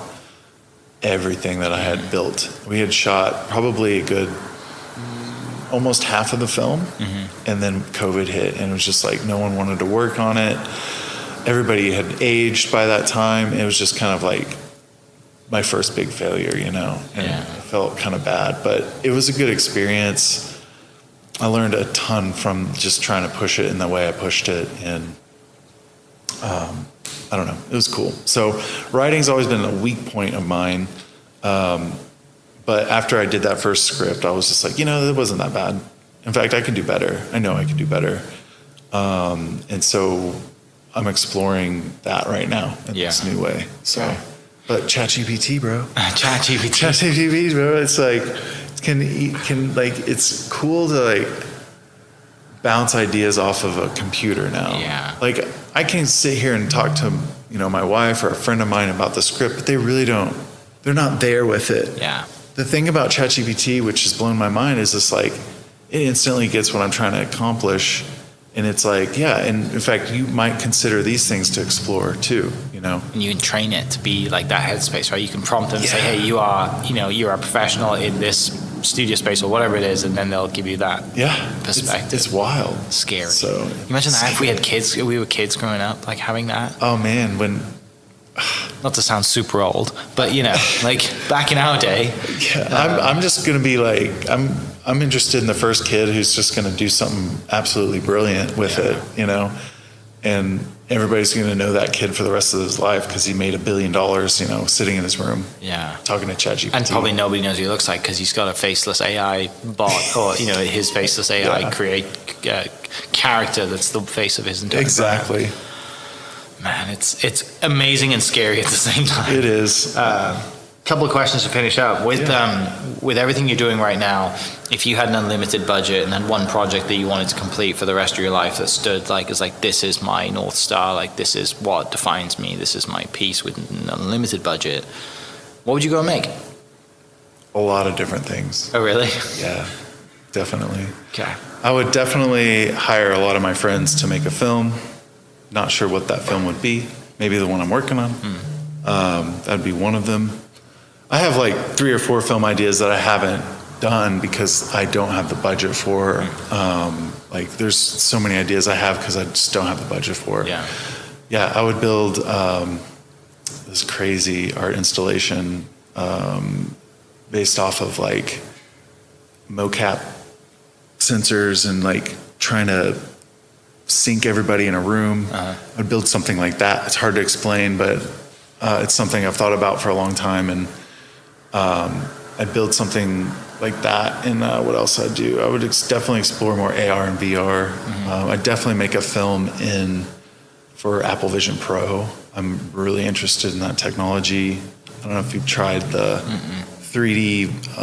everything that I had built. We had shot probably a good almost half of the film, and then COVID hit, and it was just like no one wanted to work on it. Everybody had aged by that time. It was just kind of like my first big failure, and I felt kind of bad, but it was a good experience. I learned a ton from just trying to push it in the way I pushed it, and I don't know, it was cool. So writing's always been a weak point of mine. But after I did that first script, I was just like, it wasn't that bad. In fact, I could do better. I know I could do better. And so I'm exploring that right now in this new way. So, but ChatGPT, bro. ChatGPT, bro. It's like, it's cool to like bounce ideas off of a computer now. Yeah. Like I can sit here and talk to, my wife or a friend of mine about the script, but they really they're not there with it. Yeah. The thing about ChatGPT, which has blown my mind, is just like, it instantly gets what I'm trying to accomplish. And it's like, and in fact, you might consider these things to explore too, And you can train it to be like that headspace, right? You can prompt them and say, hey, you're a professional in this studio space or whatever it is, and then they'll give you that perspective. It's wild. Scary. So you imagine that if we were kids growing up, like having that. Oh man, not to sound super old, but like back in our day. Yeah, I'm just gonna be like, I'm interested in the first kid who's just gonna do something absolutely brilliant with it, and everybody's gonna know that kid for the rest of his life because he made $1 billion, sitting in his room, talking to ChatGPT, and probably nobody knows what he looks like because he's got a faceless AI bot, or his faceless AI create character that's the face of his entire exactly. brand. Man, it's amazing and scary at the same time. It is. Couple of questions to finish up with. With everything you're doing right now, if you had an unlimited budget and then one project that you wanted to complete for the rest of your life that stood like as like, this is my North Star, like this is what defines me, this is my piece with an unlimited budget, what would you go and make? A lot of different things. Oh, really? Yeah, definitely. Okay. I would definitely hire a lot of my friends to make a film. Not sure what that film would be. Maybe the one I'm working on. That'd be one of them. I have like 3 or 4 film ideas that I haven't done because I don't have the budget for. Like there's so many ideas I have because I just don't have the budget for. Yeah, I would build this crazy art installation based off of like mocap sensors and like trying to sync everybody in a room. I'd build something like that. It's hard to explain, but it's something I've thought about for a long time. And I'd build something like that. And what else I'd do? I would definitely explore more AR and VR. I'd definitely make a film for Apple Vision Pro. I'm really interested in that technology. I don't know if you've tried the 3D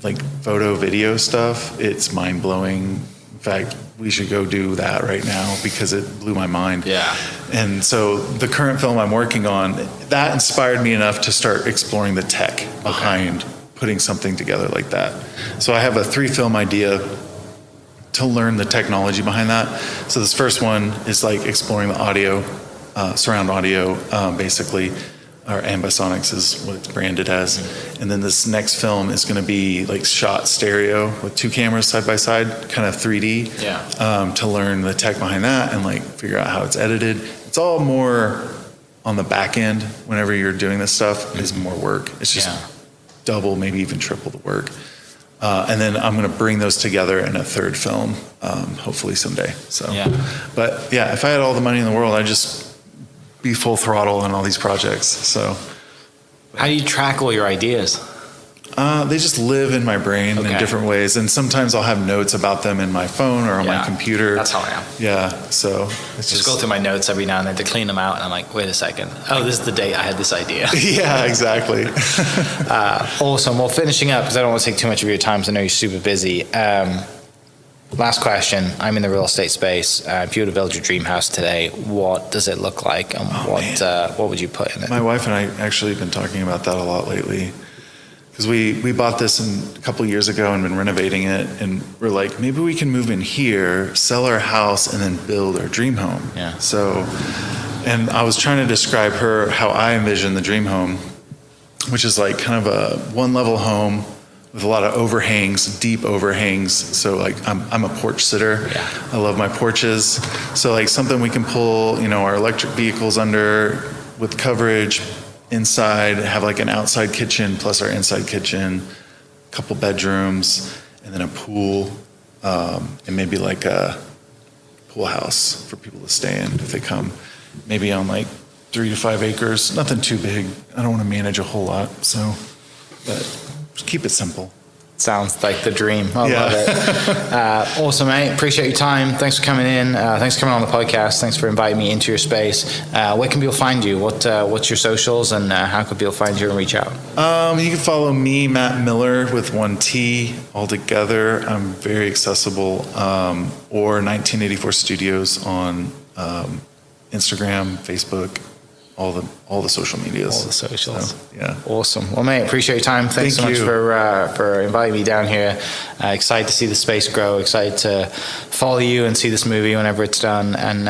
like photo video stuff. It's mind blowing. In fact, we should go do that right now because it blew my mind. Yeah. And so the current film I'm working on, that inspired me enough to start exploring the tech behind putting something together like that. So I have a 3-film idea to learn the technology behind that. So this first one is like exploring the audio, surround audio, basically. Or Ambisonics is what it's branded as. And then this next film is going to be like shot stereo with 2 cameras side by side, kind of 3D, to learn the tech behind that and like figure out how it's edited. It's all more on the back end. Whenever you're doing this stuff, is more work. It's just double, maybe even triple the work. And then I'm going to bring those together in a 3rd film, hopefully someday. So, but yeah, if I had all the money in the world, I'd just be full throttle on all these projects. So how do you track all your ideas? They just live in my brain in different ways, and sometimes I'll have notes about them in my phone or on my computer. That's how I am. Yeah, so it's just go through my notes every now and then to clean them out, and I'm like, wait a second, this is the date I had this idea. Yeah, exactly. Awesome. Well, finishing up, because I don't want to take too much of your time, because I know you're super busy. Last question. I'm in the real estate space. If you were to build your dream house today, what does it look like, and what would you put in it? My wife and I actually have been talking about that a lot lately, because we bought this a couple of years ago and been renovating it, and we're like, maybe we can move in here, sell our house, and then build our dream home. Yeah. So, and I was trying to describe her how I envision the dream home, which is like kind of a 1-level home with a lot of overhangs, deep overhangs. So like I'm a porch sitter. Yeah. I love my porches. So like something we can pull, our electric vehicles under with coverage inside, have like an outside kitchen plus our inside kitchen, a couple bedrooms, and then a pool, and maybe like a pool house for people to stay in if they come. Maybe on like 3 to 5 acres, nothing too big. I don't want to manage a whole lot, but just keep it simple. Sounds like the dream. I love it. Awesome, mate. Appreciate your time. Thanks for coming in. Thanks for coming on the podcast. Thanks for inviting me into your space. Where can people find you? What's your socials, and how can people find you and reach out? You can follow me, Matt Miller, with one T all together. I'm very accessible. Or 1984 Studios on Instagram, Facebook. All the social medias. All the socials. So, yeah. Awesome. Well, mate, appreciate your time. Thanks so much for inviting me down here. Excited to see the space grow. Excited to follow you and see this movie whenever it's done. And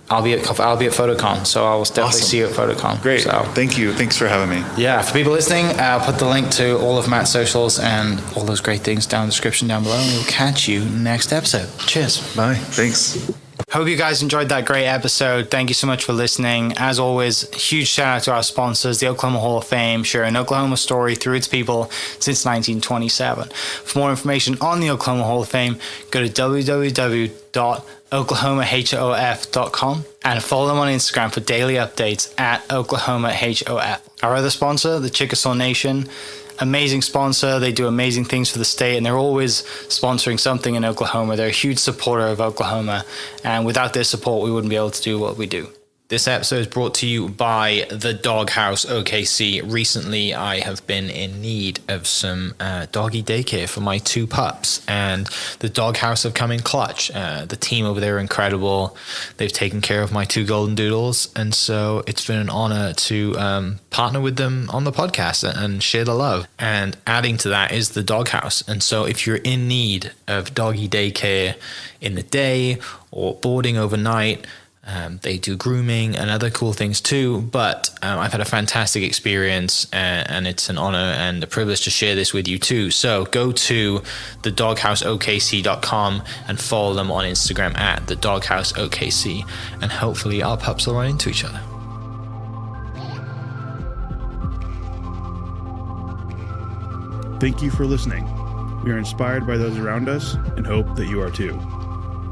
I'll be at PhotoCon, so I'll definitely see you at PhotoCon. Great. So, thank you. Thanks for having me. Yeah. For people listening, I'll put the link to all of Matt's socials and all those great things down in the description down below. And we'll catch you next episode. Cheers. Bye. Thanks. Hope you guys enjoyed that great episode. Thank you so much for listening. As always, huge shout out to our sponsors, the Oklahoma Hall of Fame, sharing Oklahoma story through its people since 1927. For more information on the Oklahoma Hall of Fame, go to www.oklahomahof.com and follow them on Instagram for daily updates at OklahomaHOF. Our other sponsor, the Chickasaw Nation, amazing sponsor. They do amazing things for the state, and they're always sponsoring something in Oklahoma. They're a huge supporter of Oklahoma, and without their support, we wouldn't be able to do what we do. This episode is brought to you by the Doghouse OKC. Recently, I have been in need of some doggy daycare for my 2 pups, and the Doghouse have come in clutch. The team over there are incredible. They've taken care of my 2 golden doodles, and so it's been an honor to partner with them on the podcast and share the love. And adding to that is the Doghouse. And so if you're in need of doggy daycare in the day or boarding overnight, they do grooming and other cool things too, but I've had a fantastic experience, and it's an honor and a privilege to share this with you too. So go to thedogHouseOKC.com and follow them on Instagram at thedogHouseOKC, and hopefully our pups will run into each other. Thank you for listening. We are inspired by those around us and hope that you are too.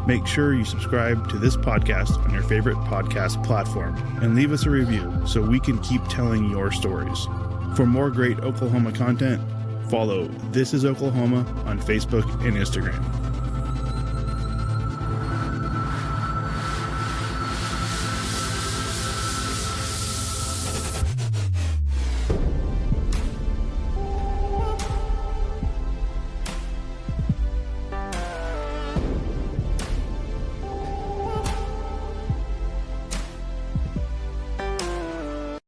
Make sure you subscribe to this podcast on your favorite podcast platform and leave us a review so we can keep telling your stories. For more great Oklahoma content, follow This Is Oklahoma on Facebook and Instagram.